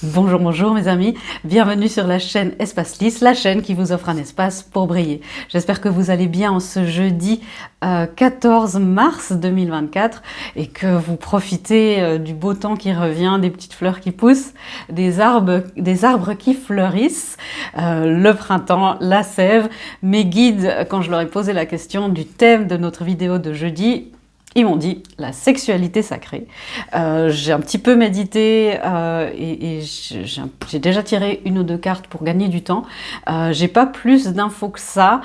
Bonjour, bonjour mes amis, bienvenue sur la chaîne Espace Lys, la chaîne qui vous offre un espace pour briller. J'espère que vous allez bien en ce jeudi 14 mars 2024 et que vous profitez du beau temps qui revient, des petites fleurs qui poussent, des arbres qui fleurissent, le printemps, la sève. Mes guides, quand je leur ai posé la question du thème de notre vidéo de jeudi, ils m'ont dit la sexualité sacrée. J'ai un petit peu médité et j'ai déjà tiré une ou deux cartes pour gagner du temps. J'ai pas plus d'infos que ça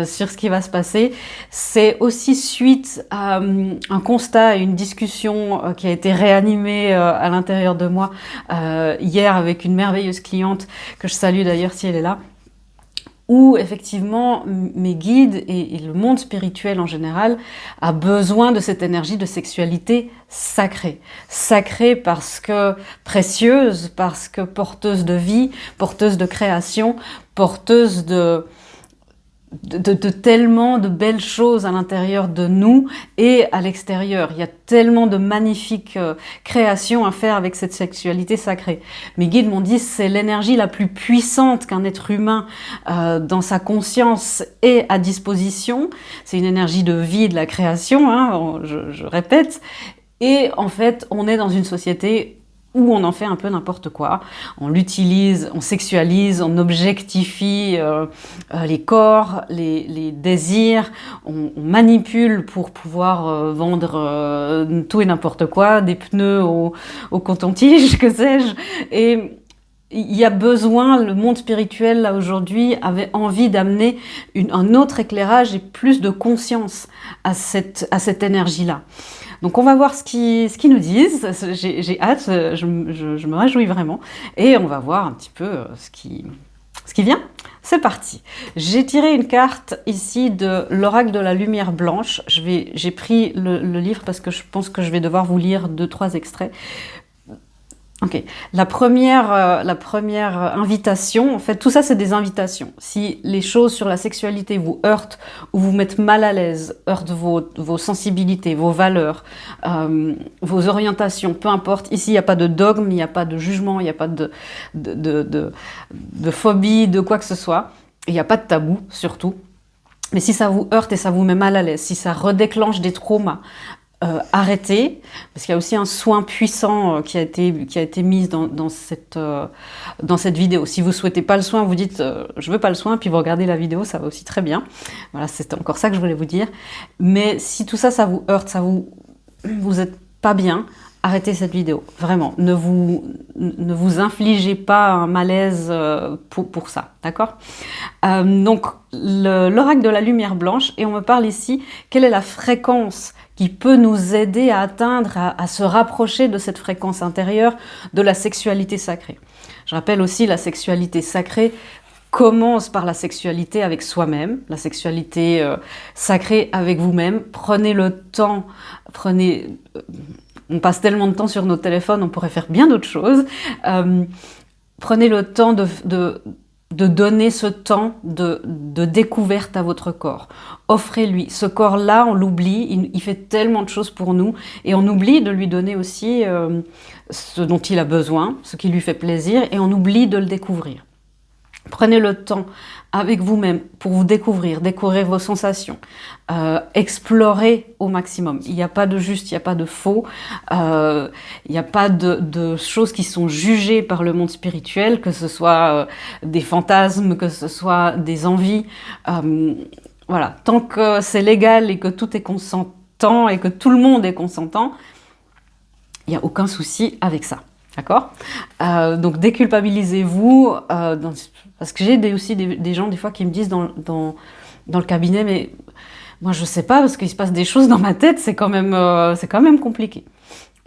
sur ce qui va se passer. C'est aussi suite à un constat et une discussion qui a été réanimée à l'intérieur de moi hier avec une merveilleuse cliente que je salue d'ailleurs si elle est là, où effectivement mes guides et le monde spirituel en général a besoin de cette énergie de sexualité sacrée. Sacrée parce que précieuse, parce que porteuse de vie, porteuse de création, porteuse de tellement de belles choses à l'intérieur de nous et à l'extérieur. Il y a tellement de magnifiques créations à faire avec cette sexualité sacrée. Mes guides m'ont dit c'est l'énergie la plus puissante qu'un être humain dans sa conscience ait à disposition. C'est une énergie de vie, de la création, hein, je répète. Et en fait, on est dans une société où on en fait un peu n'importe quoi. On l'utilise, on sexualise, on objectifie les corps, les désirs, on manipule pour pouvoir vendre tout et n'importe quoi, des pneus au coton-tige, que sais-je. Et il y a besoin, le monde spirituel, là, aujourd'hui, avait envie d'amener un autre éclairage et plus de conscience à cette énergie-là. Donc on va voir ce qu'ils nous disent, j'ai hâte, je me réjouis vraiment, et on va voir un petit peu ce qui vient. C'est parti. J'ai tiré une carte ici de l'oracle de la lumière blanche. J'ai pris le livre parce que je pense que je vais devoir vous lire 2-3 extraits. Ok, la première invitation, en fait, tout ça c'est des invitations. Si les choses sur la sexualité vous heurtent ou vous mettent mal à l'aise, heurtent vos sensibilités, vos valeurs, vos orientations, peu importe, ici il n'y a pas de dogme, il n'y a pas de jugement, il n'y a pas de phobie, de quoi que ce soit, il n'y a pas de tabou surtout. Mais si ça vous heurte et ça vous met mal à l'aise, si ça redéclenche des traumas, arrêtez, parce qu'il y a aussi un soin puissant qui a été mis dans cette vidéo. Si vous ne souhaitez pas le soin, vous dites je veux pas le soin, puis vous regardez la vidéo, ça va aussi très bien. Voilà, c'est encore ça que je voulais vous dire. Mais si tout ça, ça vous heurte, vous êtes pas bien, arrêtez cette vidéo. Vraiment, ne vous infligez pas un malaise pour ça, d'accord? Donc, l'oracle de la lumière blanche, et on me parle ici, quelle est la fréquence qui peut nous aider à atteindre, à se rapprocher de cette fréquence intérieure de la sexualité sacrée. Je rappelle aussi, la sexualité sacrée commence par la sexualité avec soi-même, la sexualité sacrée avec vous-même. Prenez le temps, on passe tellement de temps sur nos téléphones, on pourrait faire bien d'autres choses. Prenez le temps de donner ce temps de découverte à votre corps. Offrez-lui. Ce corps-là, on l'oublie, il fait tellement de choses pour nous, et on oublie de lui donner aussi ce dont il a besoin, ce qui lui fait plaisir, et on oublie de le découvrir. Prenez le temps avec vous-même pour vous découvrir vos sensations, explorez au maximum. Il n'y a pas de juste, il n'y a pas de faux, il n'y a pas de choses qui sont jugées par le monde spirituel, que ce soit des fantasmes, que ce soit des envies. Voilà, tant que c'est légal et que tout est consentant et que tout le monde est consentant, il n'y a aucun souci avec ça. D'accord? Donc déculpabilisez-vous, parce que j'ai aussi des gens des fois qui me disent dans le cabinet, mais moi je sais pas parce qu'il se passe des choses dans ma tête, c'est quand même compliqué.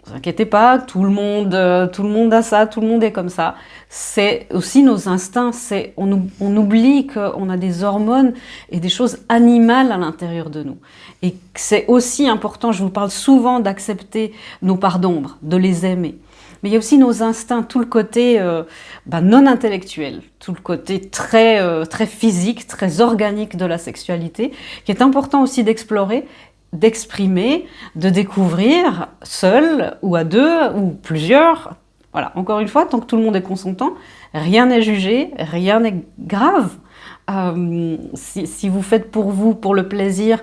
Ne vous inquiétez pas, tout le monde a ça, tout le monde est comme ça. C'est aussi nos instincts, on oublie qu'on a des hormones et des choses animales à l'intérieur de nous. Et c'est aussi important, je vous parle souvent d'accepter nos parts d'ombre, de les aimer. Mais il y a aussi nos instincts, tout le côté non intellectuel, tout le côté très physique, très organique de la sexualité, qui est important aussi d'explorer, d'exprimer, de découvrir, seul ou à deux ou plusieurs, Voilà, encore une fois, tant que tout le monde est consentant, rien n'est jugé, rien n'est grave. Si vous faites pour vous, pour le plaisir,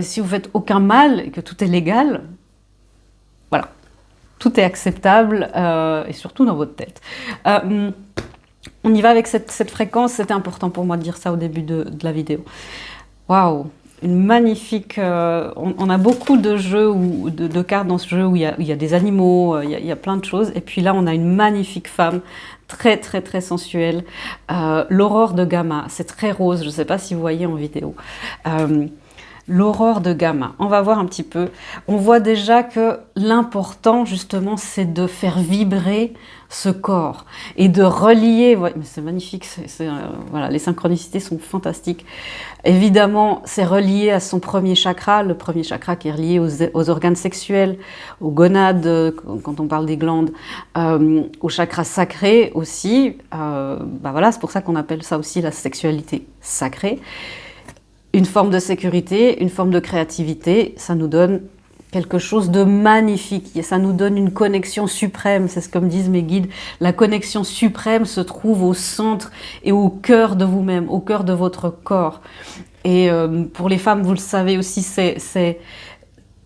si vous faites aucun mal et que tout est légal, voilà, tout est acceptable et surtout dans votre tête. On y va avec cette fréquence, c'était important pour moi de dire ça au début de la vidéo. Waouh, une magnifique... on a beaucoup de jeux, ou de cartes dans ce jeu où il y a des animaux, il y a plein de choses. Et puis là, on a une magnifique femme, très très très sensuelle. L'aurore de Gamma, c'est très rose, je ne sais pas si vous voyez en vidéo. L'aurore de Gamma, on va voir un petit peu. On voit déjà que l'important, justement, c'est de faire vibrer ce corps et de relier. Ouais, mais c'est magnifique, voilà, les synchronicités sont fantastiques. Évidemment, c'est relié à son premier chakra, le premier chakra qui est relié aux organes sexuels, aux gonades, quand on parle des glandes, au chakra sacré aussi. Voilà, c'est pour ça qu'on appelle ça aussi la sexualité sacrée. Une forme de sécurité, une forme de créativité, ça nous donne quelque chose de magnifique. Et ça nous donne une connexion suprême, c'est ce que me disent mes guides. La connexion suprême se trouve au centre et au cœur de vous-même, au cœur de votre corps. Et pour les femmes, vous le savez aussi,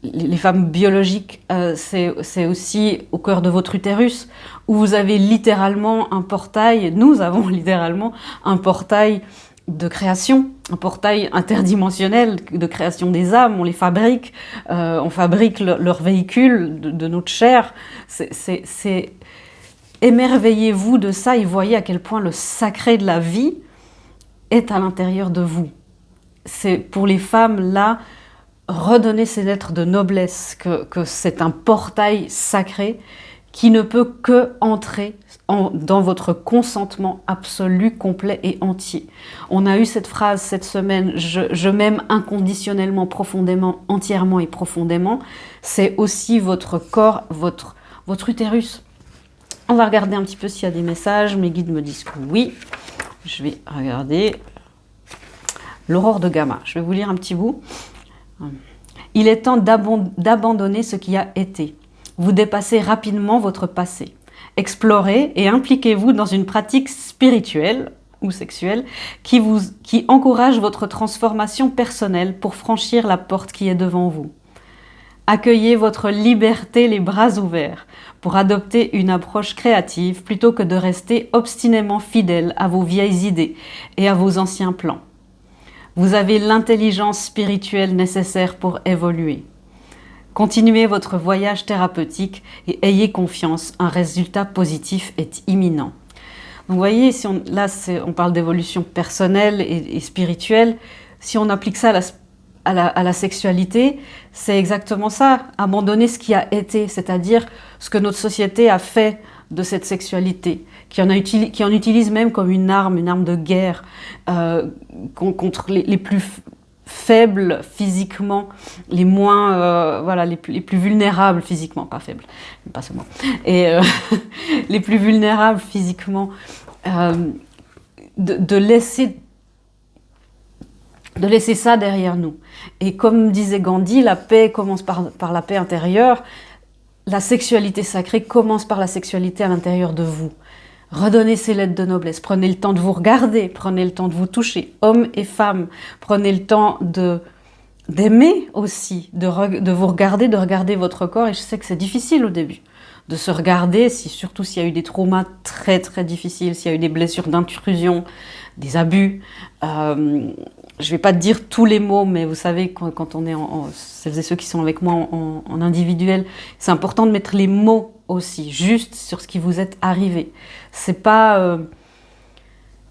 les femmes biologiques, c'est aussi au cœur de votre utérus, où vous avez littéralement un portail, nous avons littéralement un portail de création, un portail interdimensionnel de création des âmes, on les fabrique, on fabrique leur véhicule de notre chair. Émerveillez-vous de ça et voyez à quel point le sacré de la vie est à l'intérieur de vous. C'est pour les femmes là, redonner ces lettres de noblesse, que c'est un portail sacré qui ne peut que entrer dans votre consentement absolu, complet et entier. On a eu cette phrase cette semaine, je m'aime inconditionnellement, profondément, entièrement et profondément. C'est aussi votre corps, votre utérus. On va regarder un petit peu s'il y a des messages. Mes guides me disent que oui. Je vais regarder. L'aurore de Gamma. Je vais vous lire un petit bout. Il est temps d'abandonner ce qui a été. Vous dépassez rapidement votre passé. Explorez et impliquez-vous dans une pratique spirituelle ou sexuelle qui encourage votre transformation personnelle pour franchir la porte qui est devant vous. Accueillez votre liberté les bras ouverts pour adopter une approche créative plutôt que de rester obstinément fidèle à vos vieilles idées et à vos anciens plans. Vous avez l'intelligence spirituelle nécessaire pour évoluer. Continuez votre voyage thérapeutique et ayez confiance, un résultat positif est imminent. Donc vous voyez, on parle d'évolution personnelle et spirituelle. Si on applique ça à la sexualité, c'est exactement ça, abandonner ce qui a été, c'est-à-dire ce que notre société a fait de cette sexualité, qui en utilise même comme une arme de guerre contre les plus faibles physiquement, les moins, les plus vulnérables physiquement, pas faibles, pas seulement, et les plus vulnérables physiquement, de laisser ça derrière nous. Et comme disait Gandhi, la paix commence par la paix intérieure. La sexualité sacrée commence par la sexualité à l'intérieur de vous. Redonnez ces lettres de noblesse. Prenez le temps de vous regarder, prenez le temps de vous toucher, hommes et femmes. Prenez le temps d'aimer aussi, de vous regarder, de regarder votre corps. Et je sais que c'est difficile au début de se regarder, surtout s'il y a eu des traumas très très difficiles, s'il y a eu des blessures d'intrusion, des abus. Je ne vais pas te dire tous les mots, mais vous savez, quand on est celles et ceux qui sont avec moi en individuel, c'est important de mettre les mots aussi, juste sur ce qui vous est arrivé. C'est pas...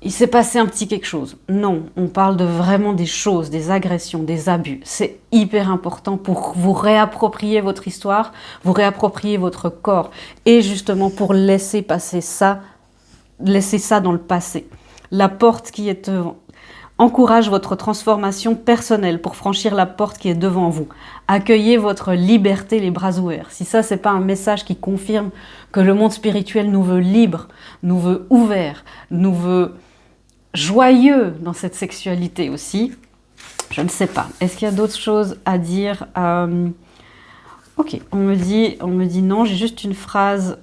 il s'est passé un petit quelque chose. Non, on parle vraiment des choses, des agressions, des abus. C'est hyper important pour vous réapproprier votre histoire, vous réapproprier votre corps. Et justement pour laisser passer ça, laisser ça dans le passé. La porte qui est devant. Encourage votre transformation personnelle pour franchir la porte qui est devant vous. Accueillez votre liberté les bras ouverts. Si ça, c'est pas un message qui confirme que le monde spirituel nous veut libres, nous veut ouverts, nous veut joyeux dans cette sexualité aussi, je ne sais pas. Est-ce qu'il y a d'autres choses à dire? Ok, on me dit non, j'ai juste une phrase.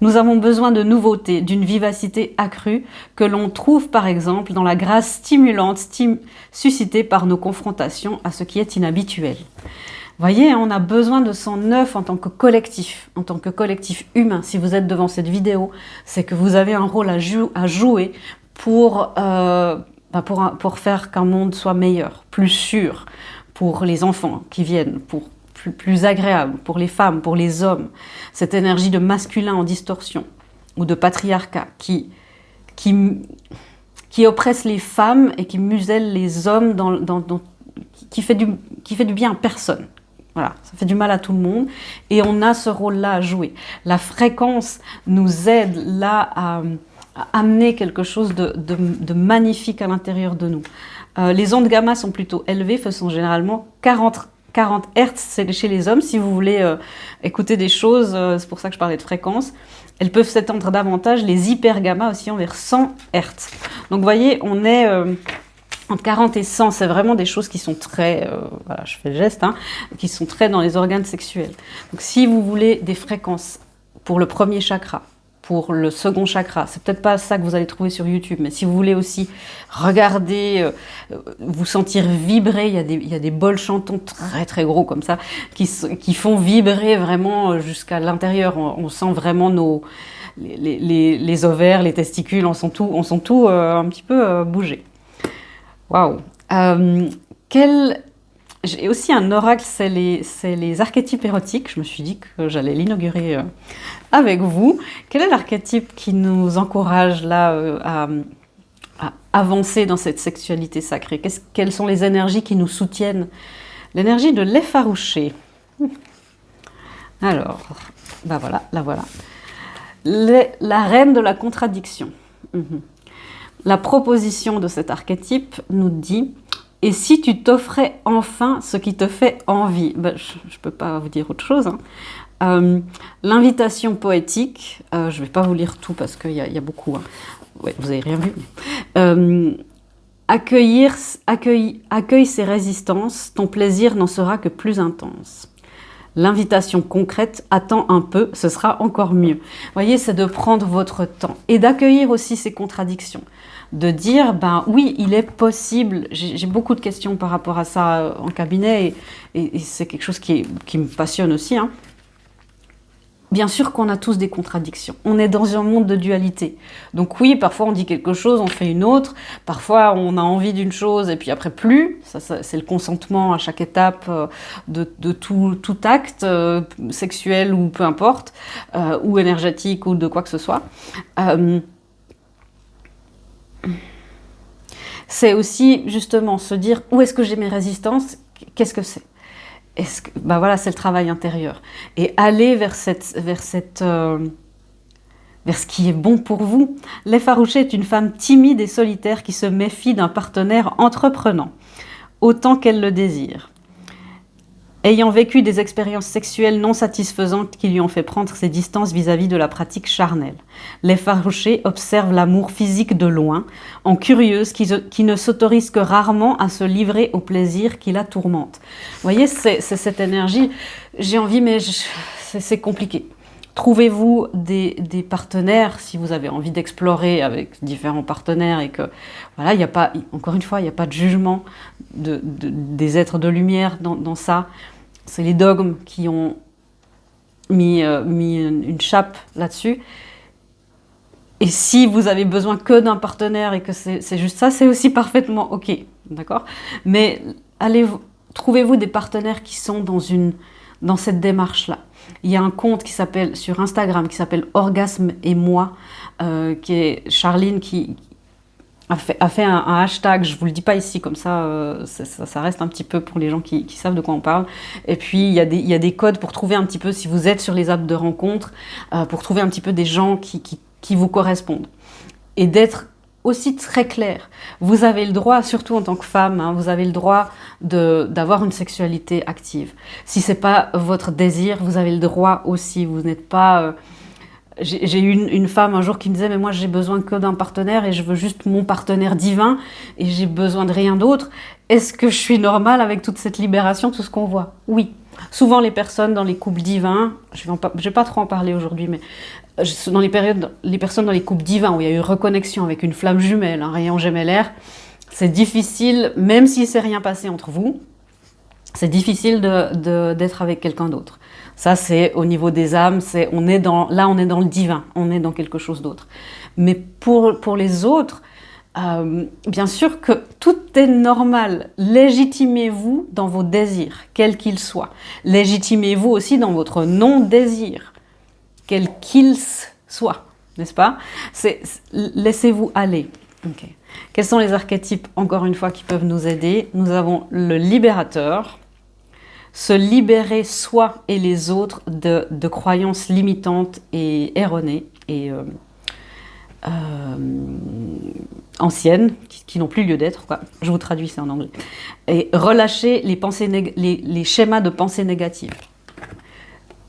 Nous avons besoin de nouveautés, d'une vivacité accrue que l'on trouve par exemple dans la grâce stimulante suscitée par nos confrontations à ce qui est inhabituel. Voyez, on a besoin de sang neuf en tant que collectif humain. Si vous êtes devant cette vidéo, c'est que vous avez un rôle à jouer pour faire qu'un monde soit meilleur, plus sûr, pour les enfants qui viennent, pour plus agréable, pour les femmes, pour les hommes. Cette énergie de masculin en distorsion ou de patriarcat qui oppresse les femmes et qui muselle les hommes, qui fait du bien à personne. Voilà, ça fait du mal à tout le monde et on a ce rôle-là à jouer. La fréquence nous aide là à amener quelque chose de magnifique à l'intérieur de nous. Les ondes gamma sont plutôt élevées, faisant généralement 40 Hz, c'est chez les hommes. Si vous voulez écouter des choses, c'est pour ça que je parlais de fréquence, elles peuvent s'étendre davantage. Les hyper gamma aussi vers 100 Hz. Donc vous voyez, on est... entre 40 et 100, c'est vraiment des choses qui sont très, voilà, je fais le geste, hein, qui sont très dans les organes sexuels. Donc si vous voulez des fréquences pour le premier chakra, pour le second chakra, c'est peut-être pas ça que vous allez trouver sur YouTube, mais si vous voulez aussi regarder, vous sentir vibrer, il y a des bols chantons très très gros comme ça, qui font vibrer vraiment jusqu'à l'intérieur. On sent vraiment les ovaires, les testicules, on sent tout un petit peu bouger. Waouh! J'ai aussi un oracle, c'est les archétypes érotiques. Je me suis dit que j'allais l'inaugurer avec vous. Quel est l'archétype qui nous encourage là à avancer dans cette sexualité sacrée? Quelles sont les énergies qui nous soutiennent? L'énergie de l'effarouché. Alors, bah voilà, la voilà. La reine de la contradiction. La proposition de cet archétype nous dit « Et si tu t'offrais enfin ce qui te fait envie ?» Ben, je ne peux pas vous dire autre chose. Hein. L'invitation poétique, je ne vais pas vous lire tout parce qu'il y a beaucoup. Hein. Ouais, vous n'avez rien vu. Accueille ces résistances, ton plaisir n'en sera que plus intense. L'invitation concrète, attends un peu, ce sera encore mieux. Vous voyez, c'est de prendre votre temps et d'accueillir aussi ces contradictions. De dire, ben oui, il est possible, j'ai beaucoup de questions par rapport à ça en cabinet et c'est quelque chose qui me passionne aussi. Hein. Bien sûr qu'on a tous des contradictions. On est dans un monde de dualité. Donc oui, parfois on dit quelque chose, on fait une autre. Parfois on a envie d'une chose et puis après plus. Ça c'est le consentement à chaque étape de tout acte sexuel ou peu importe, ou énergétique ou de quoi que ce soit. C'est aussi justement se dire où est-ce que j'ai mes résistances, qu'est-ce que c'est? Ben voilà, c'est le travail intérieur. Et aller vers ce qui est bon pour vous. L'effarouchée est une femme timide et solitaire qui se méfie d'un partenaire entreprenant, autant qu'elle le désire. Ayant vécu des expériences sexuelles non satisfaisantes qui lui ont fait prendre ses distances vis-à-vis de la pratique charnelle. L'effarouchée observe l'amour physique de loin, en curieuse qui ne s'autorise que rarement à se livrer au plaisir qui la tourmente. Vous voyez, c'est cette énergie, j'ai envie mais c'est compliqué. Trouvez-vous des partenaires si vous avez envie d'explorer avec différents partenaires et que, voilà, il n'y a pas, encore une fois, il n'y a pas de jugement des êtres de lumière dans ça. C'est les dogmes qui ont mis une chape là-dessus. Et si vous avez besoin que d'un partenaire et que c'est juste ça, c'est aussi parfaitement OK, d'accord? Mais trouvez-vous des partenaires qui sont dans cette démarche-là. Il y a un compte sur Instagram qui s'appelle Orgasme et moi, qui est Charline qui a fait un hashtag, je ne vous le dis pas ici, comme ça, ça reste un petit peu pour les gens qui savent de quoi on parle. Et puis, il y a des codes pour trouver un petit peu, si vous êtes sur les apps de rencontre, pour trouver un petit peu des gens qui vous correspondent. Et d'être aussi très clair. Vous avez le droit, surtout en tant que femme, hein, vous avez le droit d'avoir une sexualité active. Si c'est pas votre désir, vous avez le droit aussi. Vous n'êtes pas... J'ai eu une femme un jour qui me disait « Mais moi, j'ai besoin que d'un partenaire et je veux juste mon partenaire divin et j'ai besoin de rien d'autre. Est-ce que je suis normale avec toute cette libération, tout ce qu'on voit ?» Oui. Souvent, les personnes dans les couples divins, je vais pas trop en parler aujourd'hui, mais Dans les personnes dans les couples divins où il y a eu reconnexion avec une flamme jumelle, un rayon gémellaire, c'est difficile, même s'il ne s'est rien passé entre vous, c'est difficile d'être avec quelqu'un d'autre. Ça, c'est au niveau des âmes, on est dans le divin, on est dans quelque chose d'autre. Mais pour les autres, bien sûr que tout est normal. Légitimez-vous dans vos désirs, quels qu'ils soient. Légitimez-vous aussi dans votre non-désir, quel qu'il soit, n'est-ce pas? Laissez-vous aller. Okay. Quels sont les archétypes, encore une fois, qui peuvent nous aider? Nous avons le libérateur, se libérer soi et les autres de croyances limitantes et erronées et anciennes, qui n'ont plus lieu d'être. Je vous traduis, c'est en anglais. Et relâcher les schémas de pensée négatives.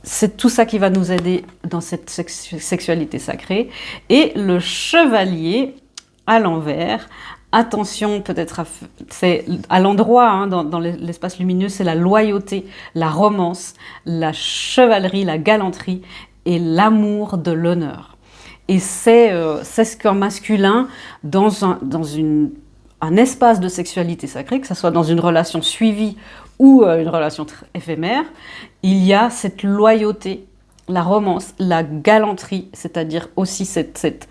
C'est tout ça qui va nous aider dans cette sexualité sacrée. Et le chevalier, à l'envers, attention peut-être, c'est à l'endroit, hein, dans l'espace lumineux, c'est la loyauté, la romance, la chevalerie, la galanterie et l'amour de l'honneur. Et c'est ce qu'un masculin, dans un espace de sexualité sacrée, que ce soit dans une relation suivie ou une relation éphémère, il y a cette loyauté, la romance, la galanterie, c'est-à-dire aussi cette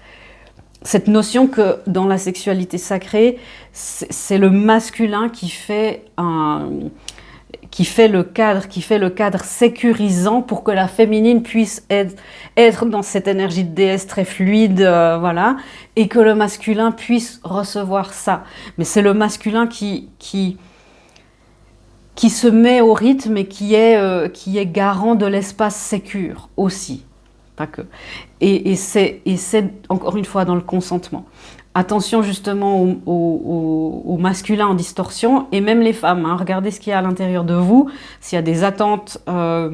notion que dans la sexualité sacrée, c'est le masculin qui fait le cadre sécurisant pour que la féminine puisse être dans cette énergie de déesse très fluide, voilà, et que le masculin puisse recevoir ça. Mais c'est le masculin qui se met au rythme et qui est garant de l'espace sécure aussi. Pas que. Et c'est encore une fois dans le consentement. Attention justement au masculin en distorsion et même les femmes. Hein, regardez ce qu'il y a à l'intérieur de vous. S'il y a des attentes par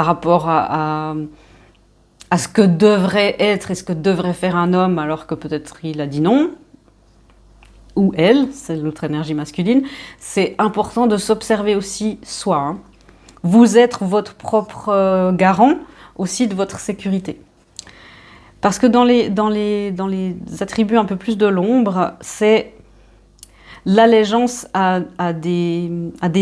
rapport à ce que devrait être et ce que devrait faire un homme alors que peut-être il a dit non, ou elle, c'est l'autre énergie masculine, c'est important de s'observer aussi soi. Hein. Vous êtes votre propre garant aussi de votre sécurité. Parce que dans les attributs un peu plus de l'ombre, c'est l'allégeance à des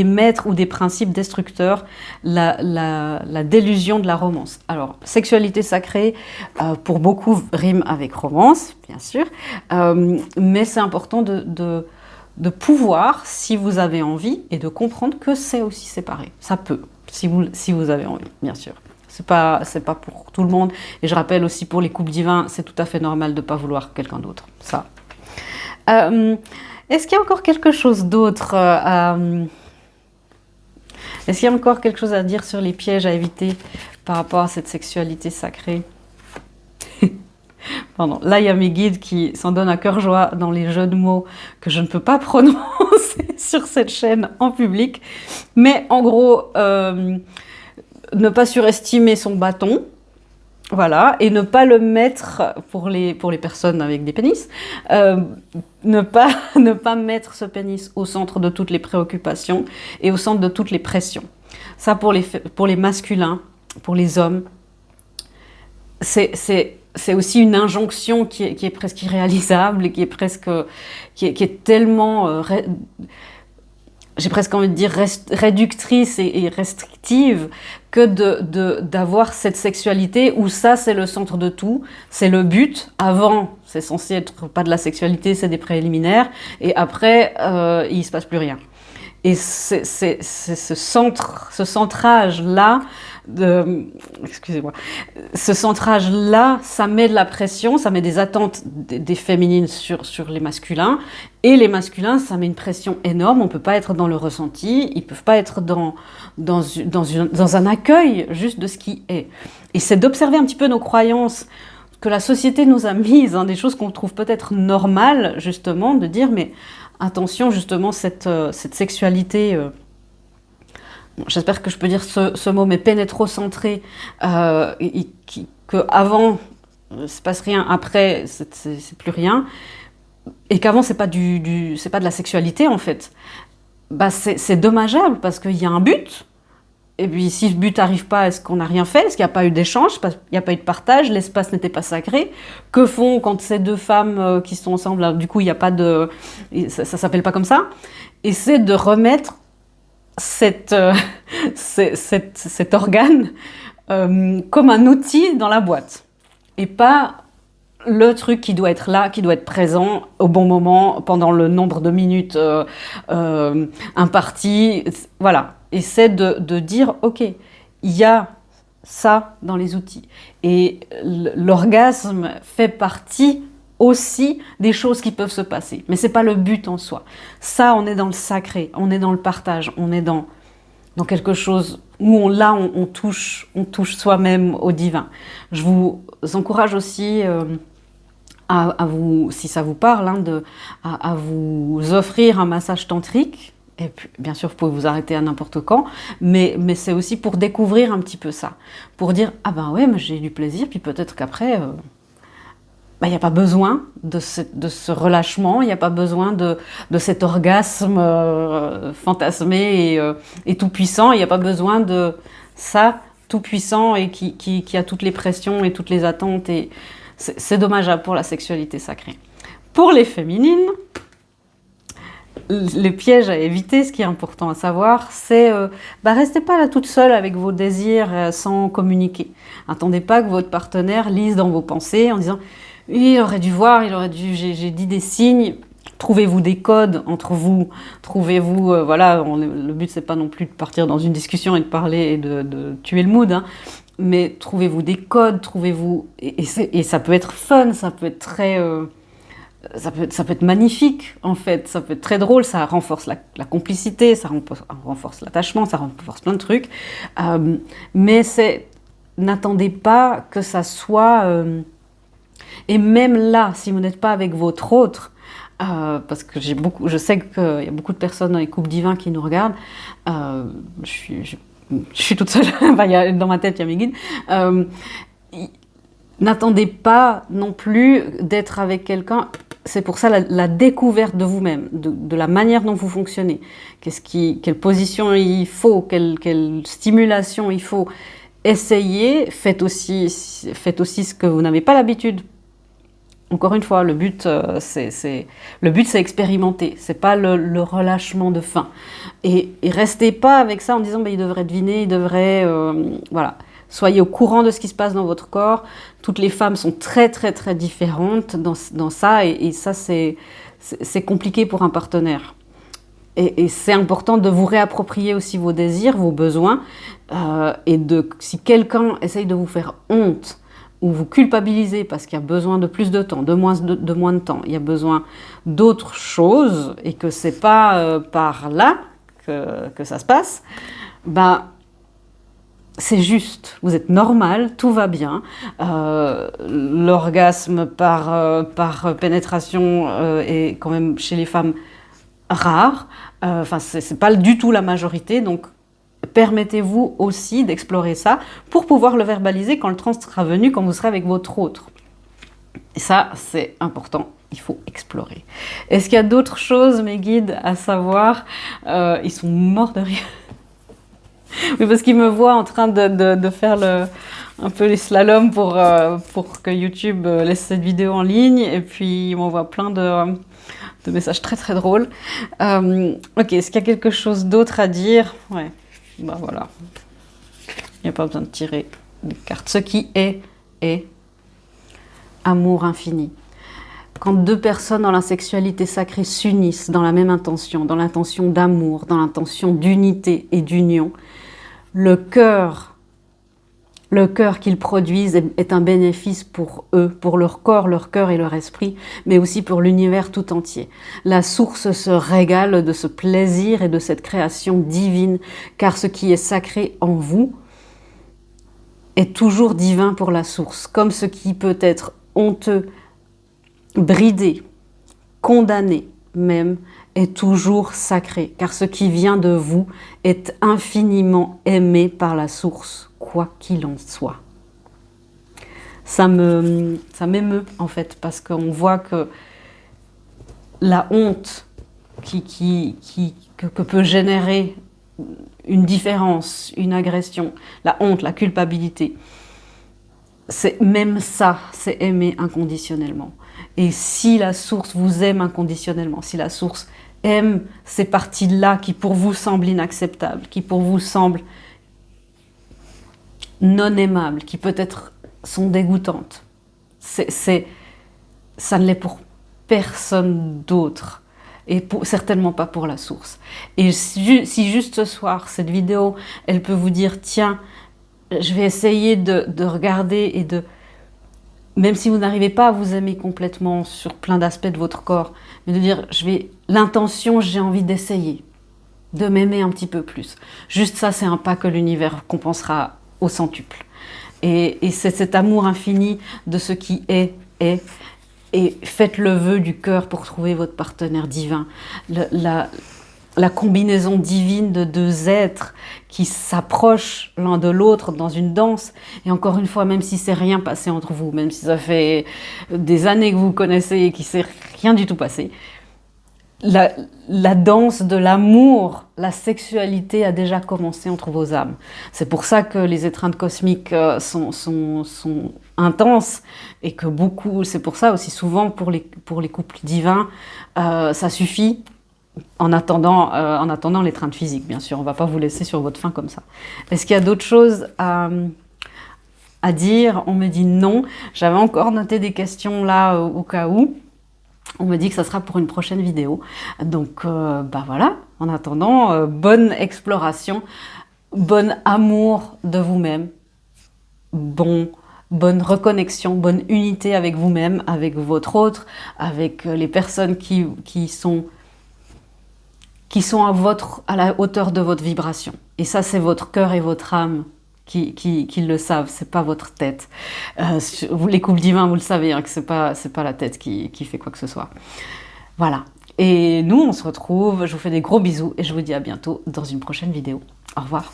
maîtres ou des principes destructeurs, la délusion de la romance. Alors, sexualité sacrée, pour beaucoup, rime avec romance, bien sûr, mais c'est important de pouvoir, si vous avez envie, et de comprendre que c'est aussi séparé. Ça peut, si vous avez envie, bien sûr. C'est pas pour tout le monde. Et je rappelle aussi pour les couples divins, c'est tout à fait normal de ne pas vouloir quelqu'un d'autre. Ça. Est-ce qu'il y a encore quelque chose d'autre Est-ce qu'il y a encore quelque chose à dire sur les pièges à éviter par rapport à cette sexualité sacrée? Pardon. Là, il y a mes guides qui s'en donnent à cœur joie dans les jeux de mots que je ne peux pas prononcer sur cette chaîne en public. Mais en gros, ne pas surestimer son bâton, voilà, et ne pas le mettre, pour les personnes avec des pénis, ne pas mettre ce pénis au centre de toutes les préoccupations et au centre de toutes les pressions. Ça, pour les masculins, pour les hommes, c'est aussi une injonction qui est presque irréalisable et qui est tellement... j'ai presque envie de dire réductrice et restrictive que d'avoir cette sexualité où ça c'est le centre de tout, c'est le but. Avant c'est censé être pas de la sexualité, c'est des préliminaires et après il se passe plus rien. Et c'est ce centrage là, excusez-moi, ce centrage là, ça met de la pression, ça met des attentes des féminines sur les masculins, et les masculins, ça met une pression énorme. On peut pas être dans le ressenti, ils peuvent pas être dans un accueil juste de ce qui est. Et c'est d'observer un petit peu nos croyances que la société nous a mises, hein, des choses qu'on trouve peut-être normales, justement, de dire mais attention, justement, cette sexualité, j'espère que je peux dire ce mot, mais pénétrocentrée, qu'avant, il ne se passe rien, après, c'est plus rien, et qu'avant, c'est pas de la sexualité, en fait. Bah, c'est dommageable, parce qu'il y a un but, Et puis si ce but n'arrive pas, est-ce qu'on n'a rien fait? Est-ce qu'il n'y a pas eu d'échange? Parce qu'il n'y a pas eu de partage, l'espace n'était pas sacré. Que font quand ces deux femmes qui sont ensemble, là, du coup il n'y a pas de... Ça ne s'appelle pas comme ça. Et c'est de remettre cet organe comme un outil dans la boîte. Et pas le truc qui doit être présent au bon moment, pendant le nombre de minutes imparti. Voilà. Et c'est de dire, ok, il y a ça dans les outils. Et l'orgasme fait partie aussi des choses qui peuvent se passer. Mais c'est pas le but en soi. Ça, on est dans le sacré, on est dans le partage, on est dans quelque chose où on touche soi-même au divin. Je vous encourage aussi à vous, si ça vous parle, hein, à vous offrir un massage tantrique. Et puis, bien sûr, vous pouvez vous arrêter à n'importe quand, mais c'est aussi pour découvrir un petit peu ça. Pour dire, ah ben ouais, mais j'ai eu du plaisir, puis peut-être qu'après, il n'y a pas besoin de ce relâchement, il n'y a pas besoin de cet orgasme fantasmé et tout-puissant, il n'y a pas besoin de ça, tout-puissant et qui a toutes les pressions et toutes les attentes. Et c'est dommageable pour la sexualité sacrée. Pour les féminines, les pièges à éviter, ce qui est important à savoir, c'est restez pas là toute seule avec vos désirs sans communiquer. Attendez pas que votre partenaire lise dans vos pensées en disant « il aurait dû voir, j'ai dit des signes ». Trouvez-vous des codes entre vous, trouvez-vous, le but c'est pas non plus de partir dans une discussion et de parler et de tuer le mood, hein, mais trouvez-vous des codes, et ça peut être fun, ça peut être très... ça peut être magnifique, en fait. Ça peut être très drôle, ça renforce la complicité, ça renforce l'attachement, ça renforce plein de trucs. Mais n'attendez pas que ça soit... et même là, si vous n'êtes pas avec votre autre, parce que je sais qu'il y a beaucoup de personnes dans les couples divins qui nous regardent, je suis toute seule, dans ma tête, il y a mes guides. N'attendez pas non plus d'être avec quelqu'un. C'est pour ça la découverte de vous-même, de la manière dont vous fonctionnez. Quelle position il faut, quelle stimulation il faut. Essayez, faites aussi ce que vous n'avez pas l'habitude. Encore une fois, le but c'est expérimenter, c'est pas le relâchement de faim. Et restez pas avec ça en disant il devrait deviner, il devrait... voilà. Soyez au courant de ce qui se passe dans votre corps. Toutes les femmes sont très très très différentes dans ça, et ça c'est compliqué pour un partenaire. Et c'est important de vous réapproprier aussi vos désirs, vos besoins, et si quelqu'un essaye de vous faire honte ou vous culpabiliser parce qu'il y a besoin de plus de temps, de moins de temps, il y a besoin d'autres choses, et que c'est pas par là que ça se passe, c'est juste, vous êtes normal, tout va bien. L'orgasme par pénétration est quand même chez les femmes rare. C'est pas du tout la majorité, donc permettez-vous aussi d'explorer ça pour pouvoir le verbaliser quand le trans sera venu, quand vous serez avec votre autre. Et ça, c'est important. Il faut explorer. Est-ce qu'il y a d'autres choses, mes guides, à savoir? Ils sont morts de rire. Oui, parce qu'ils me voient en train de faire un peu les slaloms pour que YouTube laisse cette vidéo en ligne, et puis ils m'envoient plein de messages très très drôles. Ok, est-ce qu'il y a quelque chose d'autre à dire? Ouais, voilà. Il n'y a pas besoin de tirer des cartes. Ce qui est amour infini. Quand deux personnes dans la sexualité sacrée s'unissent dans la même intention, dans l'intention d'amour, dans l'intention d'unité et d'union, le cœur qu'ils produisent est un bénéfice pour eux, pour leur corps, leur cœur et leur esprit, mais aussi pour l'univers tout entier. La source se régale de ce plaisir et de cette création divine, car ce qui est sacré en vous est toujours divin pour la source, comme ce qui peut être honteux, bridé, condamné même, est toujours sacré, car ce qui vient de vous est infiniment aimé par la source, quoi qu'il en soit. Ça m'émeut en fait, parce qu'on voit que la honte que peut générer une différence, une agression, la honte, la culpabilité. Même ça, c'est aimer inconditionnellement. Et si la source vous aime inconditionnellement, si la source aime ces parties-là qui pour vous semblent inacceptables, qui pour vous semblent non aimables, qui peut-être sont dégoûtantes, ça ne l'est pour personne d'autre. Et certainement pas pour la source. Et si juste ce soir, cette vidéo, elle peut vous dire, tiens, je vais essayer de regarder et de... Même si vous n'arrivez pas à vous aimer complètement sur plein d'aspects de votre corps, mais de dire, l'intention, j'ai envie d'essayer, de m'aimer un petit peu plus. Juste ça, c'est un pas que l'univers compensera au centuple. Et c'est cet amour infini de ce qui est. Et faites le vœu du cœur pour trouver votre partenaire divin. La combinaison divine de deux êtres qui s'approchent l'un de l'autre dans une danse. Et encore une fois, même si c'est rien passé entre vous, même si ça fait des années que vous vous connaissez et qu'il ne s'est rien du tout passé, la danse de l'amour, la sexualité a déjà commencé entre vos âmes. C'est pour ça que les étreintes cosmiques sont intenses et que c'est pour ça aussi souvent pour les couples divins, ça suffit en attendant l'étreinte physique, bien sûr. On ne va pas vous laisser sur votre faim comme ça. Est-ce qu'il y a d'autres choses à dire? On me dit non. J'avais encore noté des questions là au cas où. On me dit que ça sera pour une prochaine vidéo. Donc, voilà. En attendant, bonne exploration, bon amour de vous-même, bonne reconnexion, bonne unité avec vous-même, avec votre autre, avec les personnes qui sont à la hauteur de votre vibration. Et ça, c'est votre cœur et votre âme qui le savent, c'est pas votre tête. Vous, les couples divins, vous le savez, hein, que c'est pas la tête qui fait quoi que ce soit. Voilà. Et nous, on se retrouve, je vous fais des gros bisous et je vous dis à bientôt dans une prochaine vidéo. Au revoir.